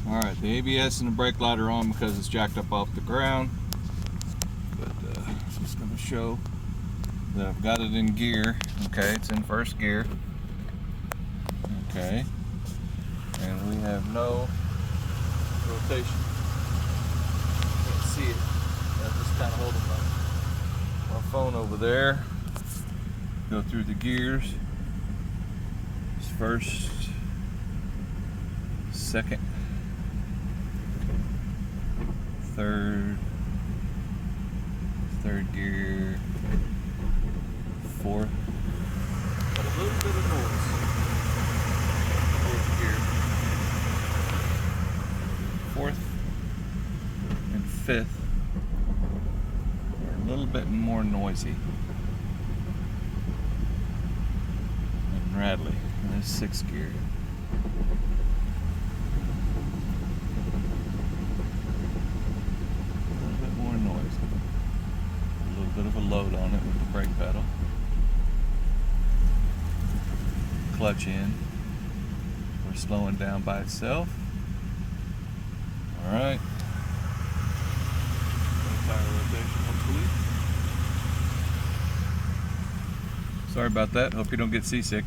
Alright, the ABS and the brake light are on because it's jacked up off the ground. But I'm just going to show that I've got it in gear. Okay, it's in first gear. Okay. And we have no rotation. Can't see it. I'm just kind of holding my phone over there. Go through the gears. It's first, second, third gear, fourth. Got a little bit of noise. Fourth gear. Fourth and fifth are a little bit more noisy and rattly. And there's sixth gear. Bit of a load on it with the brake pedal. Clutch in. We're slowing down by itself. Alright. Tire rotation, hopefully. Sorry about that. Hope you don't get seasick.